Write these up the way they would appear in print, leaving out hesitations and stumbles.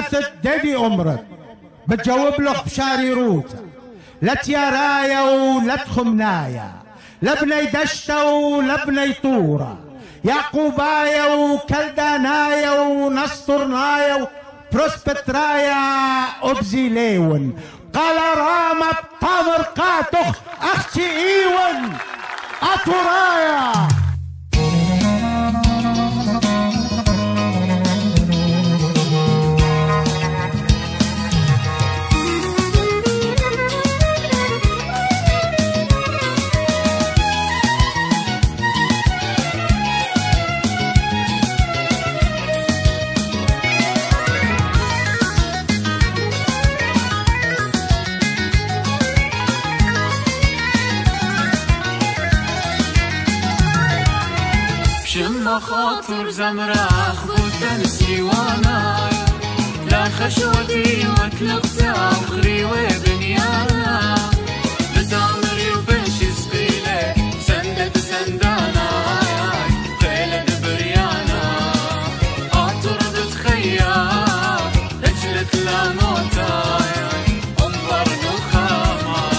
ثلاثة ديفي أمرك بتجاوب لك بشاري روتا لا تيارايا ولا تخمنايا لا بني دشتا ولا بني طورة يعقوبايا وكلدانايا ونسطرنايا وبروسبترايا وبزيليون قال راما بطامر قاتخ أختي إيون أطورايا. شم خاطر زمرخ بودن سيوانا لا خشوتي وتلقتا وخري وبنيانا بدامري وبش سقيلة سندد سندانا قيلد بريانا قاطر بتخيا رجلك لا موتا انظر نخاما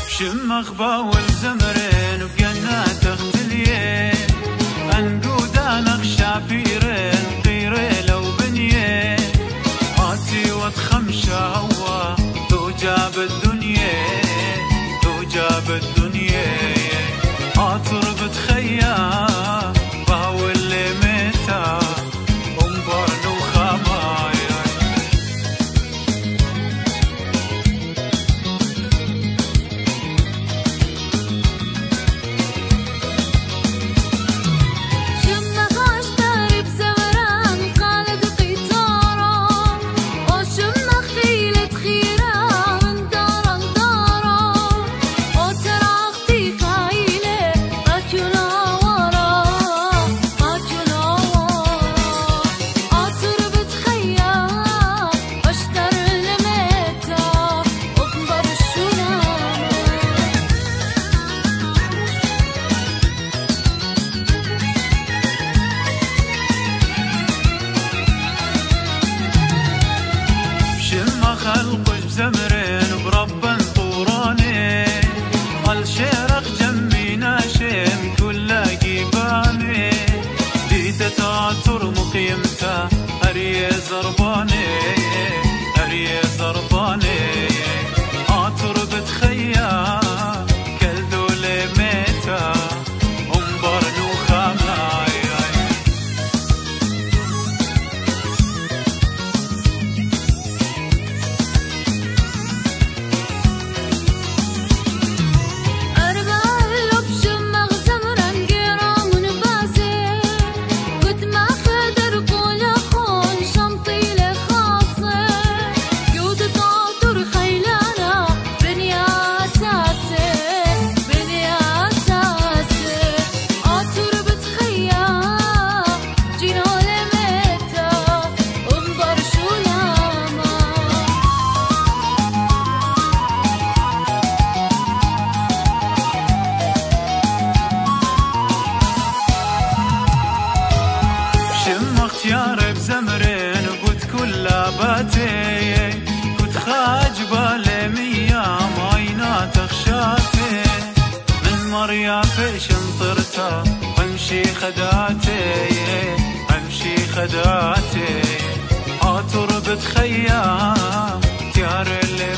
شمخبا والزمرين بجنات اختليين انقودا نخشى بيرين قيري لو بنيين عاتي وتخمشى هوا توجاب الدنيا توجاب الدنيا عاطر بتخيا باو اللي ميتا انظر نوخاما خلقش بزمرين بربا طوراني الشيرق جمي ناشم كل جيباني ديدة تعطر مقيمتا هريه زرباني هريه زرباني عطر بتخيا كل دولي ميتا انظر نوخاما اختيار بزمرين قلت كلها باتي كنت خاجبة لمية معينة تخشاتي من مريا فيش انطرتا امشي خداتي امشي خداتي عطر بتخيا تيار اللي